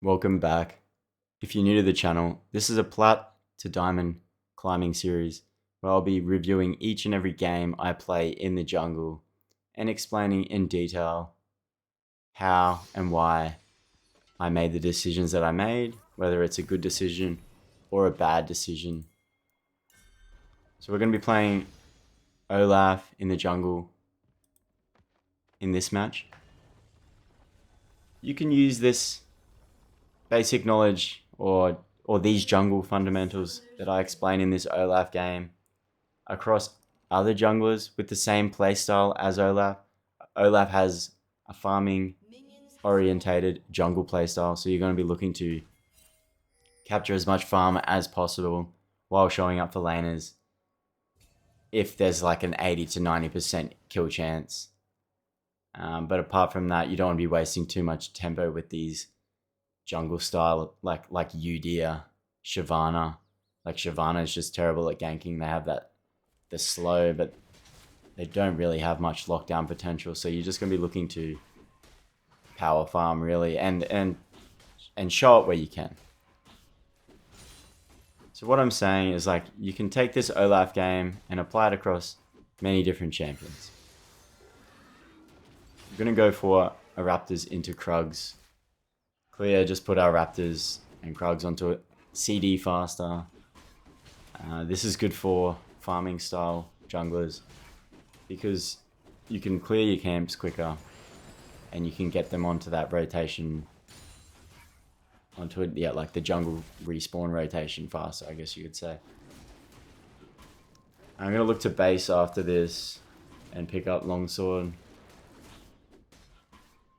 Welcome back. If you're new to the channel, this is a plat to diamond climbing series where I'll be reviewing each and every game I play in the jungle and explaining in detail how and why I made the decisions that I made, whether it's a good decision or a bad decision. So we're going to be playing Olaf in the jungle in this match. You can use this basic knowledge or these jungle fundamentals that I explain in this Olaf game across other junglers with the same playstyle as Olaf. Olaf has a farming orientated jungle playstyle, so you're going to be looking to capture as much farm as possible while showing up for laners if there's like an 80 to 90% kill chance. But apart from that, you don't want to be wasting too much tempo with these jungle style like Udyr, Shyvana. Like Shyvana is just terrible at ganking. They have the slow, but they don't really have much lockdown potential. So you're just gonna be looking to power farm really and show it where you can. So what I'm saying is like you can take this Olaf game and apply it across many different champions. We're gonna go for a Raptors into Krugs. Clear, just put our Raptors and Krugs onto it. CD faster. This is good for farming style junglers because you can clear your camps quicker and you can get them onto that rotation, onto it, yeah, like the jungle respawn rotation faster, I guess you could say. I'm going to look to base after this and pick up longsword.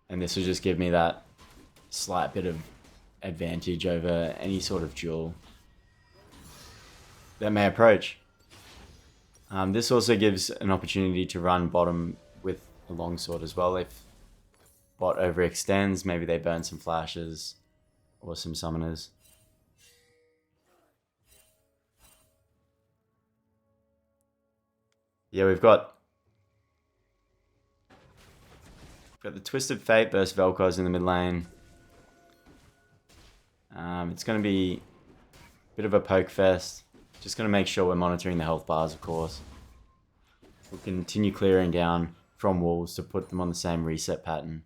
And this will just give me that slight bit of advantage over any sort of duel that may approach. This also gives an opportunity to run bottom with a longsword as well. If bot overextends, maybe they burn some flashes or some summoners. Yeah, we've got the Twisted Fate versus Vel'Koz in the mid lane. It's going to be a bit of a poke fest. Just going to make sure we're monitoring the health bars, of course. We'll continue clearing down from walls to put them on the same reset pattern.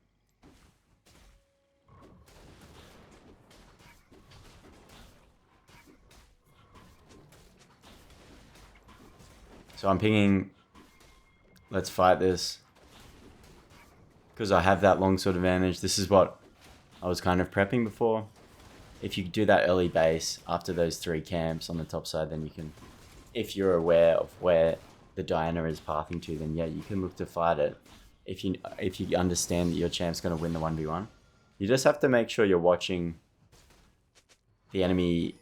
So I'm pinging, let's fight this. Because I have that longsword advantage. This is what I was kind of prepping before. If you do that early base after those 3 camps on the top side, then you can, if you're aware of where the Diana is pathing to, then yeah, you can look to fight it. If you understand that your champ's going to win the 1v1, you just have to make sure you're watching the enemy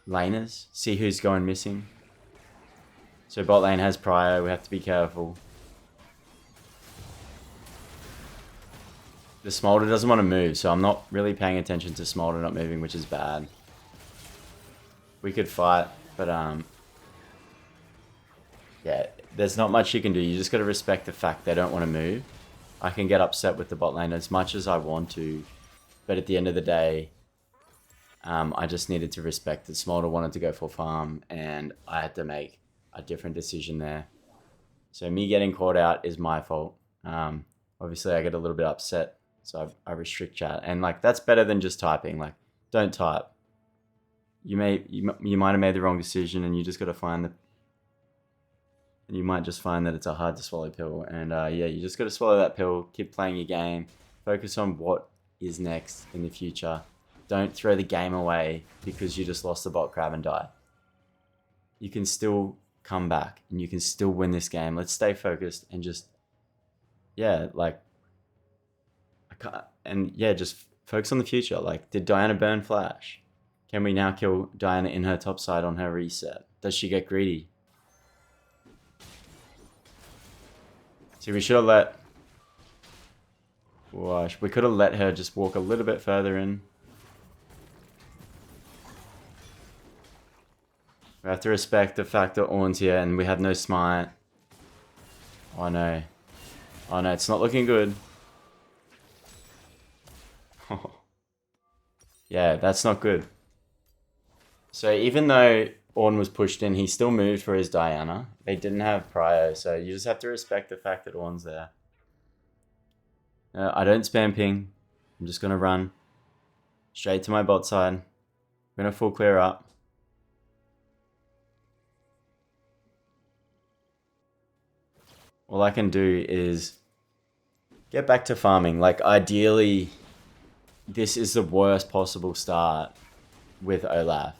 laners, see who's going missing. So bot lane has prio, we have to be careful. The Smolder doesn't want to move, so I'm not really paying attention to Smolder not moving, which is bad. We could fight, but yeah, there's not much you can do. You just got to respect the fact they don't want to move. I can get upset with the bot lane as much as I want to, but at the end of the day, I just needed to respect that Smolder wanted to go for farm, and I had to make a different decision there. So me getting caught out is my fault. Obviously, I get a little bit upset. So I restrict chat, and like that's better than just typing. Like, don't type. You might have made the wrong decision, and you just got to find and you might just find that it's a hard to swallow pill. And yeah, you just got to swallow that pill. Keep playing your game. Focus on what is next in the future. Don't throw the game away because you just lost the bot crab and die. You can still come back, and you can still win this game. Let's stay focused and just, yeah, like. And yeah, just focus on the future. Like, did Diana burn flash? Can we now kill Diana in her top side on her reset? Does she get greedy? See, we should have let... Gosh, we could have let her just walk a little bit further in. We have to respect the fact that Ornn's here and we have no smite. Oh no. Oh no, it's not looking good. Yeah, that's not good. So even though Ornn was pushed in, he still moved for his Diana. They didn't have prio, so you just have to respect the fact that Ornn's there. I don't spam ping. I'm just going to run straight to my bot side. I'm going to full clear up. All I can do is get back to farming. Like, ideally, this is the worst possible start with Olaf.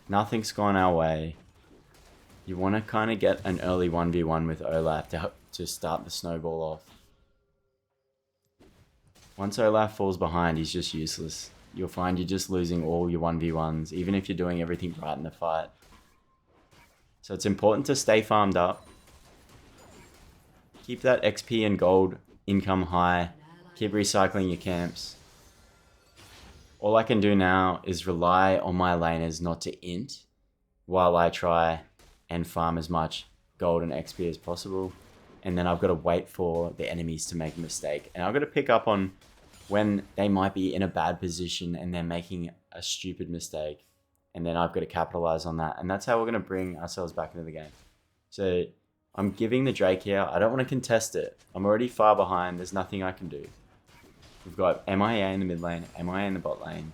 Nothing's gone our way. You want to kind of get an early 1v1 with Olaf to start the snowball off. Once Olaf falls behind, he's just useless. You'll find you're just losing all your 1v1s, even if you're doing everything right in the fight. So it's important to stay farmed up. Keep that XP and gold income high. Keep recycling your camps. All I can do now is rely on my laners not to int while I try and farm as much gold and XP as possible. And then I've got to wait for the enemies to make a mistake. And I've got to pick up on when they might be in a bad position and they're making a stupid mistake. And then I've got to capitalize on that. And that's how we're going to bring ourselves back into the game. So I'm giving the Drake here. I don't want to contest it. I'm already far behind. There's nothing I can do. We've got MIA in the mid lane, MIA in the bot lane.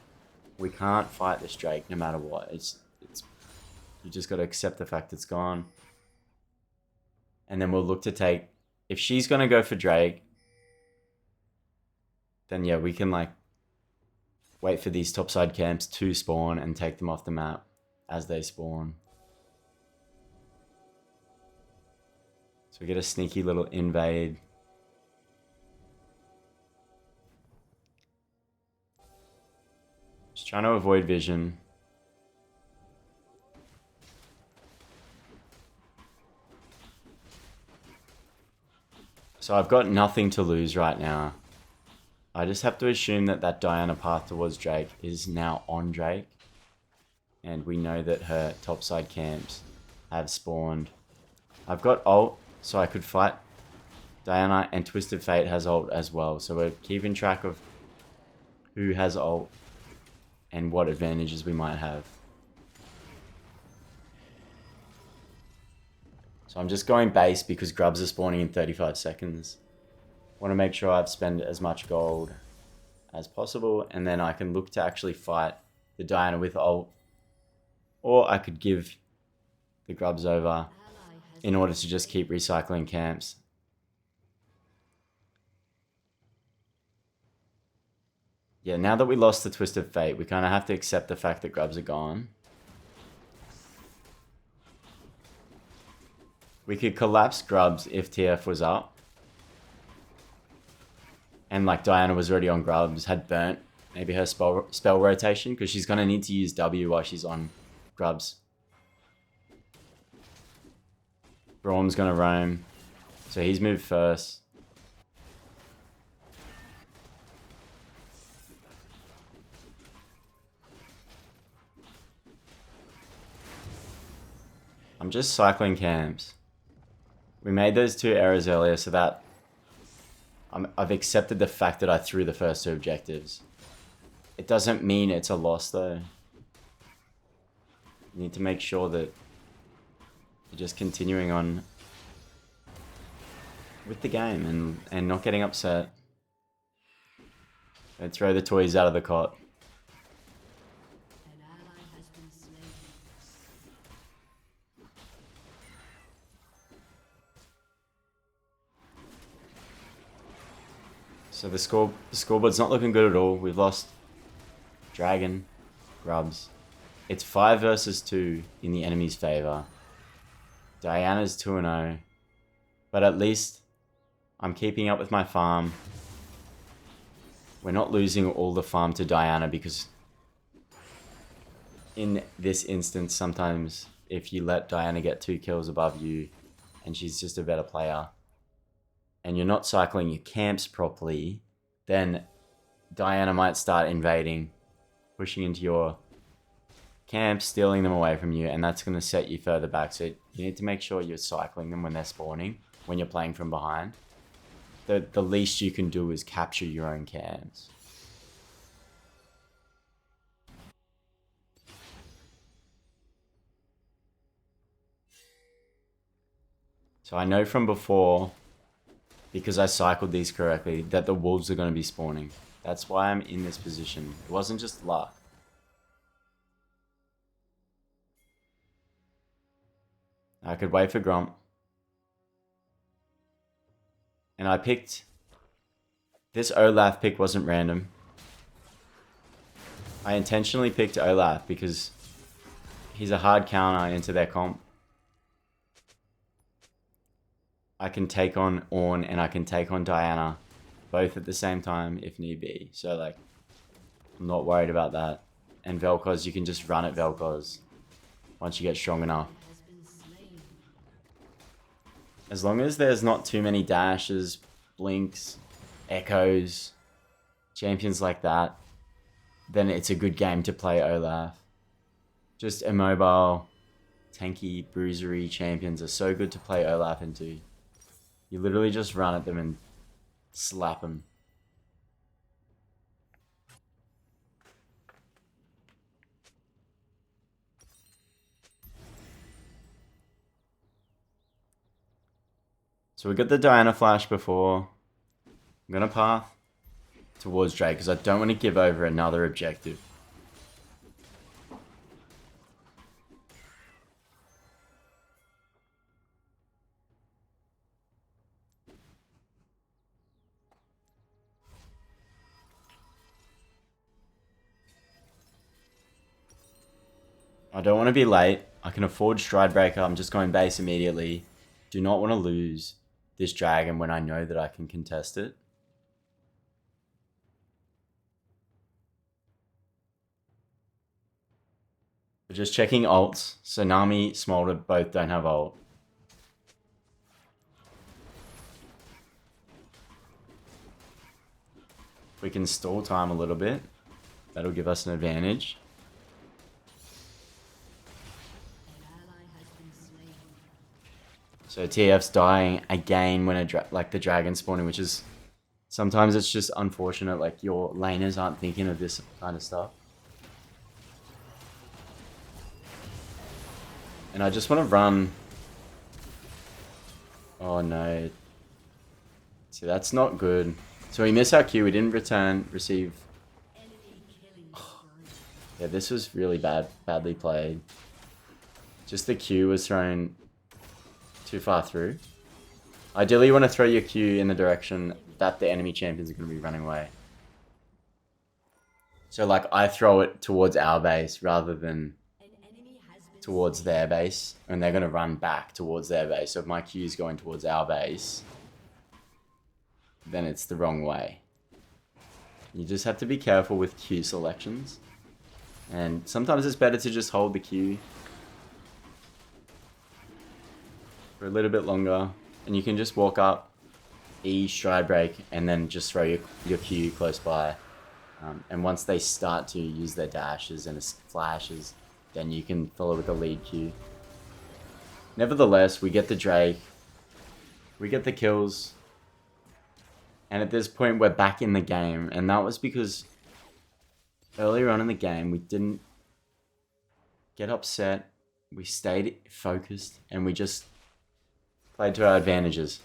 We can't fight this Drake no matter what. You just got to accept the fact it's gone. And then we'll look to take... If she's going to go for Drake, then yeah, we can like wait for these topside camps to spawn and take them off the map as they spawn. So we get a sneaky little invade. Just trying to avoid vision. So I've got nothing to lose right now. I just have to assume that that Diana path towards Drake is now on Drake. And we know that her topside camps have spawned. I've got ult, so I could fight Diana, and Twisted Fate has ult as well. So we're keeping track of who has ult and what advantages we might have. So I'm just going base because grubs are spawning in 35 seconds. Want to make sure I've spent as much gold as possible, and then I can look to actually fight the Diana with ult. Or I could give the grubs over in order to just keep recycling camps. Yeah, now that we lost the Twisted Fate, we kind of have to accept the fact that grubs are gone. We could collapse grubs if TF was up. And like Diana was already on grubs, had burnt maybe her spell rotation, because she's going to need to use W while she's on grubs. Braum's going to roam. So he's moved first. I'm just cycling camps. We made those 2 errors earlier, so that I've accepted the fact that I threw the first 2 objectives. It doesn't mean it's a loss though. You need to make sure that you're just continuing on with the game and not getting upset. Don't throw the toys out of the cot. So the scoreboard's not looking good at all. We've lost Dragon, grubs. It's 5 versus 2 in the enemy's favor. Diana's 2-0. But at least I'm keeping up with my farm. We're not losing all the farm to Diana, because in this instance, sometimes if you let Diana get 2 kills above you and she's just a better player, and you're not cycling your camps properly, then Diana might start invading, pushing into your camps, stealing them away from you, and that's going to set you further back. So you need to make sure you're cycling them when they're spawning, when you're playing from behind. The least you can do is capture your own camps. So I know from before, because I cycled these correctly, that the wolves are going to be spawning. That's why I'm in this position. It wasn't just luck. I could wait for Gromp. And I picked... This Olaf pick wasn't random. I intentionally picked Olaf because he's a hard counter into their comp. I can take on Ornn and I can take on Diana both at the same time if need be. So like, I'm not worried about that. And Vel'Koz, you can just run at Vel'Koz once you get strong enough. As long as there's not too many dashes, blinks, echoes, champions like that, then it's a good game to play Olaf. Just immobile, tanky, bruisery champions are so good to play Olaf into. You literally just run at them and slap them. So we got the Diana flash before. I'm going to path towards Drake because I don't want to give over another objective. I don't want to be late. I can afford Stride Breaker. I'm just going base immediately. Do not want to lose this dragon when I know that I can contest it. We're just checking ults. So Nami, Smolder both don't have ult. We can stall time a little bit. That'll give us an advantage. So TF's dying again when the dragon spawning, which is sometimes it's just unfortunate. Like your laners aren't thinking of this kind of stuff. And I just want to run. Oh no. See, that's not good. So we missed our Q. We didn't receive. Oh. Yeah, this was really badly played. Just the Q was thrown too far through. Ideally, you want to throw your Q in the direction that the enemy champions are going to be running away. So like I throw it towards our base rather than towards their base, and they're going to run back towards their base. So if my Q is going towards our base, then it's the wrong way. You just have to be careful with Q selections. And sometimes it's better to just hold the Q for a little bit longer, and you can just walk up, E, stride break, and then just throw your Q close by. And once they start to use their dashes and flashes, then you can follow with the lead Q. Nevertheless, we get the Drake, we get the kills, and at this point we're back in the game, and that was because earlier on in the game we didn't get upset, we stayed focused, and we just played to our advantages.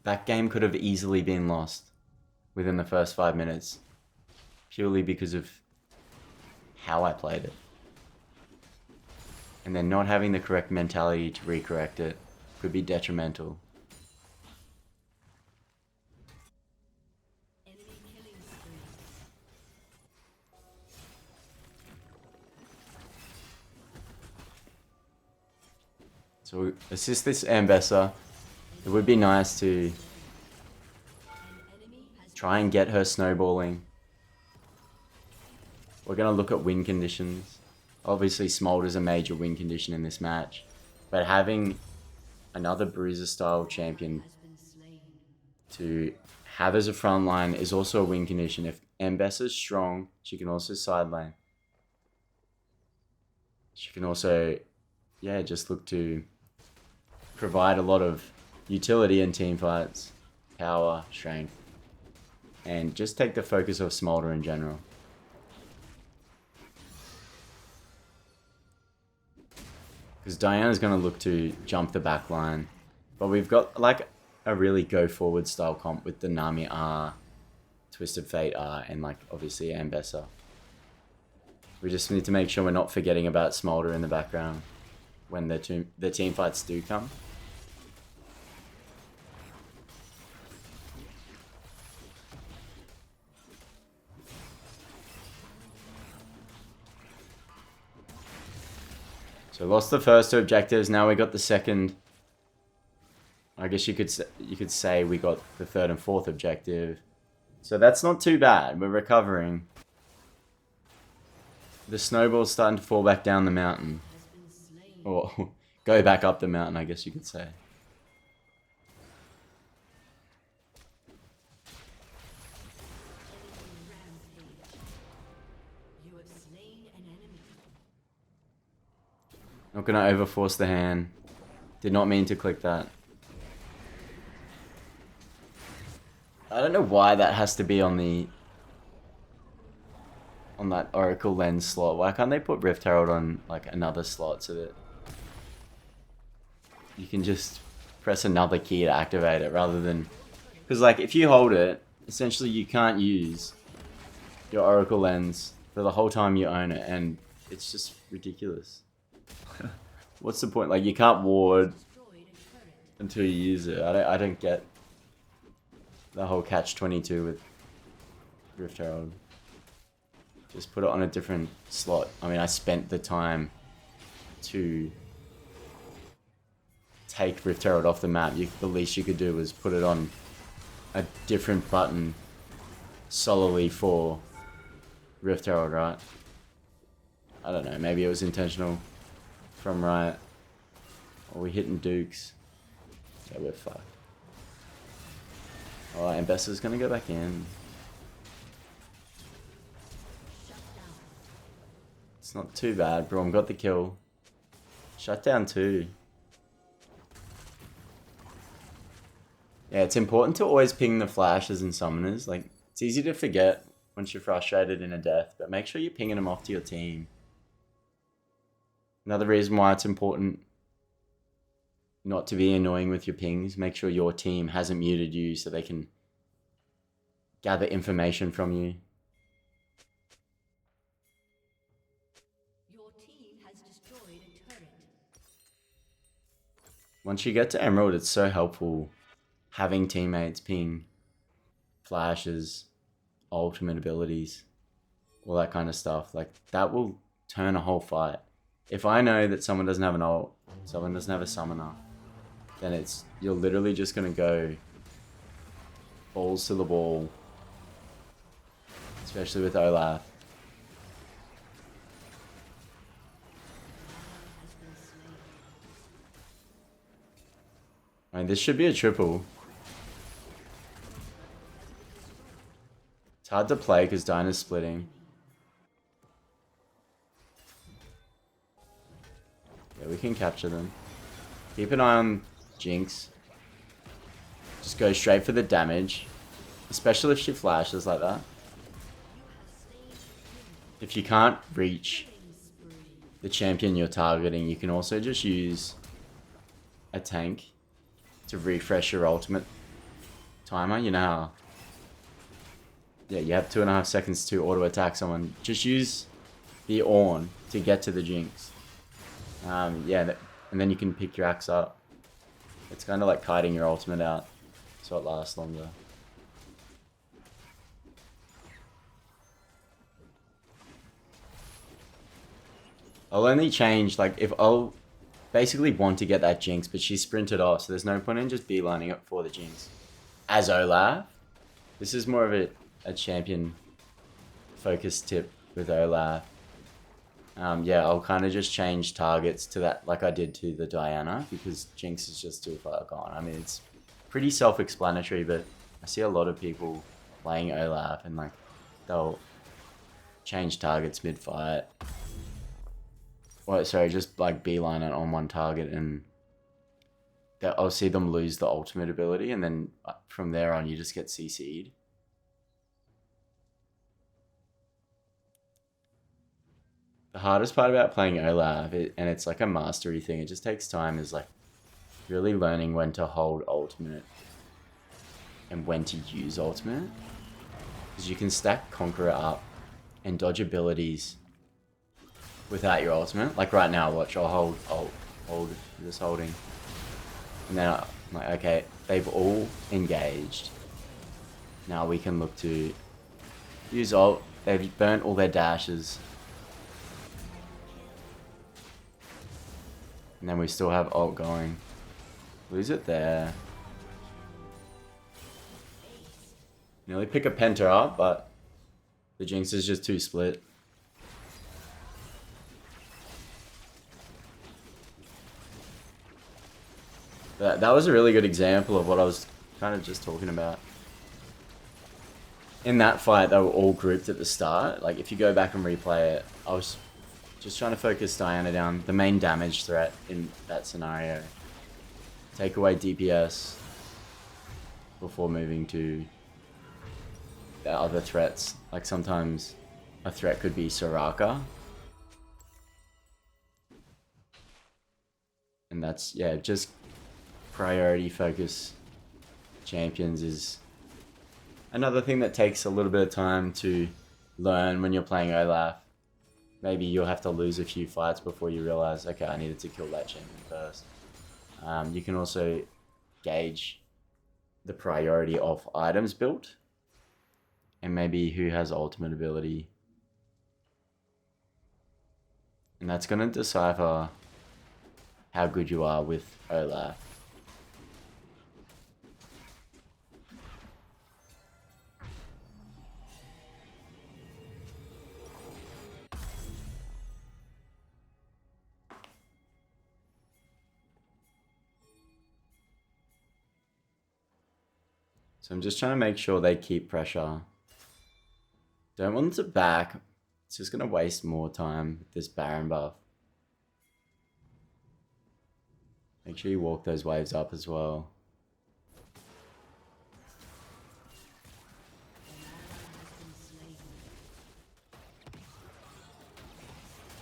That game could have easily been lost within the first 5 minutes, purely because of how I played it. And then not having the correct mentality to recorrect it could be detrimental. So assist this Ambessa. It would be nice to try and get her snowballing. We're going to look at win conditions. Obviously, Smolder's a major win condition in this match. But having another Bruiser style champion to have as a front line is also a win condition. If Ambessa's strong, she can also side lane. She can also, yeah, just look to provide a lot of utility in team fights, power, strength, and just take the focus off Smolder in general. Because Diana's going to look to jump the back line. But we've got like a really go forward style comp with the Nami R, Twisted Fate R, and like obviously Ambessa. We just need to make sure we're not forgetting about Smolder in the background when the team fights do come. So lost the first two objectives. Now we got the second. I guess you could say we got the third and fourth objective. So that's not too bad. We're recovering. The snowball's starting to fall back down the mountain. Or go back up the mountain, I guess you could say. Not gonna overforce the hand. Did not mean to click that. I don't know why that has to be on that Oracle lens slot. Why can't they put Rift Herald on like another slot so that you can just press another key to activate it rather than... Because like if you hold it, essentially you can't use your Oracle lens for the whole time you own it, and it's just ridiculous. What's the point? Like you can't ward until you use it. I don't get the whole catch-22 with Rift Herald. Just put it on a different slot. I mean, I spent the time to take Rift Herald off the map. The least you could do was put it on a different button solely for Rift Herald, right? I don't know. Maybe it was intentional from Riot. Or we hitting Dukes. Yeah, we're fucked. Alright, Ambessa's gonna go back in. It's not too bad. Braum got the kill. Shutdown too. Yeah, it's important to always ping the flashes and summoners. Like, it's easy to forget once you're frustrated in a death, but make sure you're pinging them off to your team. Another reason why it's important not to be annoying with your pings. Make sure your team hasn't muted you so they can gather information from you. Your team has destroyed a turret. Once you get to Emerald, it's so helpful having teammates ping flashes, ultimate abilities, all that kind of stuff. Like, that will turn a whole fight. If I know that someone doesn't have an ult, someone doesn't have a summoner, then you're literally just gonna go balls to the wall. Especially with Olaf. I mean, this should be a triple. It's hard to play because Dinah's splitting. Yeah, we can capture them. Keep an eye on Jinx. Just go straight for the damage. Especially if she flashes like that. If you can't reach the champion you're targeting, you can also just use a tank to refresh your ultimate timer. You know how... Yeah, you have 2.5 seconds to auto attack someone. Just use the Ornn to get to the Jinx. Yeah, and then you can pick your axe up. It's kind of like kiting your ultimate out so it lasts longer. I'll only change, like, if I'll basically want to get that Jinx, but she sprinted off, so there's no point in just beelining up for the Jinx. As Olaf, this is more of a champion focus tip with Olaf. Yeah, I'll kind of just change targets to that, like I did to the Diana, because Jinx is just too far gone. I mean, it's pretty self-explanatory, but I see a lot of people playing Olaf, and like, they'll change targets mid-fight. Well, sorry, just like beeline it on one target, and I'll see them lose the ultimate ability, and then from there on, you just get CC'd. The hardest part about playing Olaf, and it's like a mastery thing, it just takes time, is like really learning when to hold ultimate and when to use ultimate. Because you can stack Conqueror up and dodge abilities without your ultimate. Like right now, watch, I'll hold, just holding. And then I'm like, okay, they've all engaged. Now we can look to use ult. They've burnt all their dashes. And then we still have ult going. Lose it there. Nearly pick a Penta up, but the Jinx is just too split. That was a really good example of what I was kind of just talking about. In that fight, they were all grouped at the start. Like, if you go back and replay it, I was just trying to focus Diana down, the main damage threat in that scenario. Take away DPS before moving to the other threats. Like, sometimes a threat could be Soraka. And that's, yeah, just priority focus champions is another thing that takes a little bit of time to learn when you're playing Olaf. Maybe you'll have to lose a few fights before you realize, okay, I needed to kill that champion first. You can also gauge the priority of items built and maybe who has ultimate ability. And that's going to decipher how good you are with Olaf. So I'm just trying to make sure they keep pressure. Don't want them to back. It's just going to waste more time with this Baron buff. Make sure you walk those waves up as well.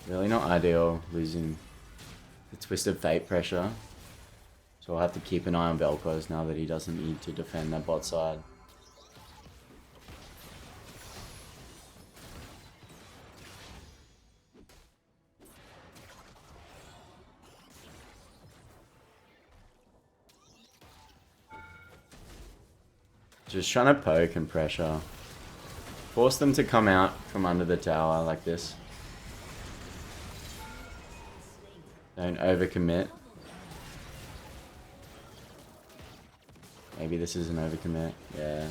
Really not ideal losing the Twisted Fate pressure. So I'll have to keep an eye on Vel'Koz now that he doesn't need to defend that bot side. Just trying to poke and pressure. Force them to come out from under the tower like this. Don't overcommit. Maybe this is an overcommit. Yeah.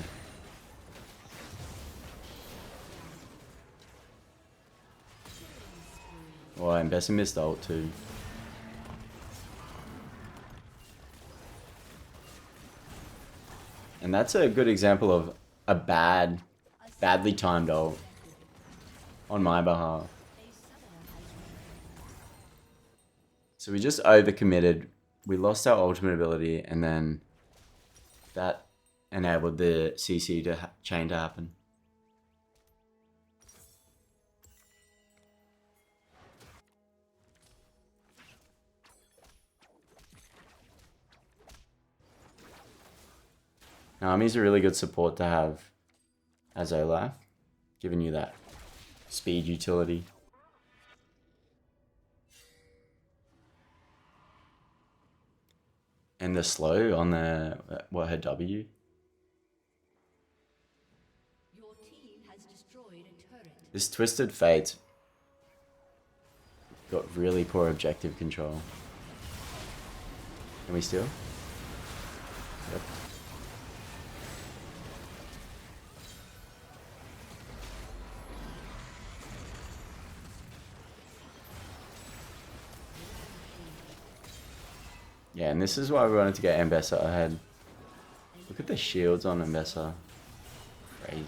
Oh, and Bessie missed ult too. And that's a good example of a badly timed ult on my behalf. So we just overcommitted. We lost our ultimate ability, and then that enabled the CC chain to happen. Nami's a really good support to have as Olaf, giving you that speed utility. And the slow on the, her W. Your team has destroyed a turret. This Twisted Fate got really poor objective control. Can we steal? Yep. Yeah, and this is why we wanted to get Ambessa ahead. Look at the shields on Ambessa. Crazy.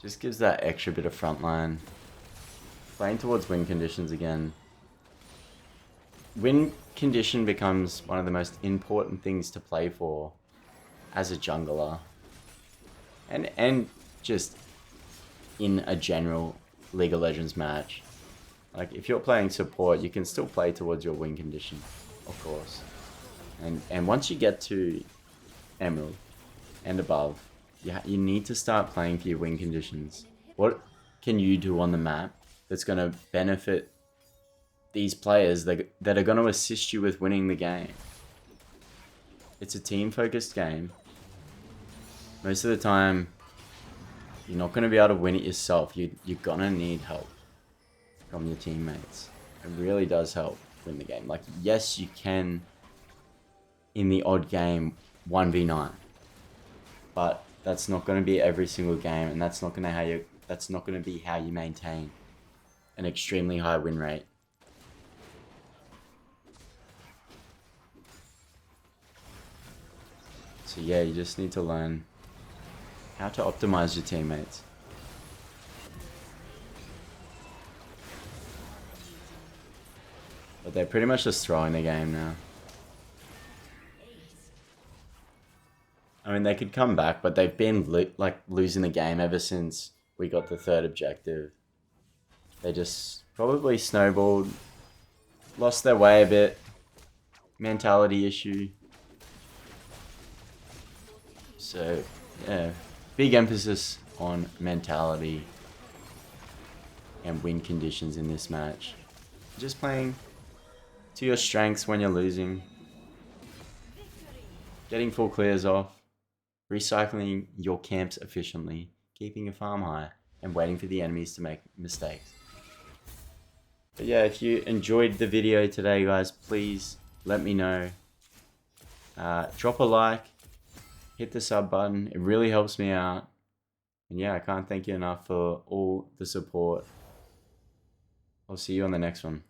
Just gives that extra bit of frontline. Playing towards win conditions again. Win condition becomes one of the most important things to play for as a jungler. And just in a general League of Legends match. Like, if you're playing support, you can still play towards your win condition, of course. And once you get to Emerald and above, you need to start playing for your win conditions. What can you do on the map that's going to benefit these players that are going to assist you with winning the game? It's a team-focused game. Most of the time, you're not going to be able to win it yourself. You're going to need help from your teammates. It really does help win the game. Like, yes, you can, in the odd game, 1v9. But that's not going to be every single game, and that's not going to be how you maintain an extremely high win rate. So yeah, you just need to learn how to optimize your teammates. But they're pretty much just throwing the game now. I mean, they could come back, but they've been losing the game ever since we got the third objective. They just probably snowballed, lost their way a bit, mentality issue. So, yeah, big emphasis on mentality and win conditions in this match. Just playing to your strengths when you're losing. Getting full clears off. Recycling your camps efficiently. Keeping your farm high. And waiting for the enemies to make mistakes. But yeah, if you enjoyed the video today, guys, please let me know. Drop a like. Hit the sub button. It really helps me out. And yeah, I can't thank you enough for all the support. I'll see you on the next one.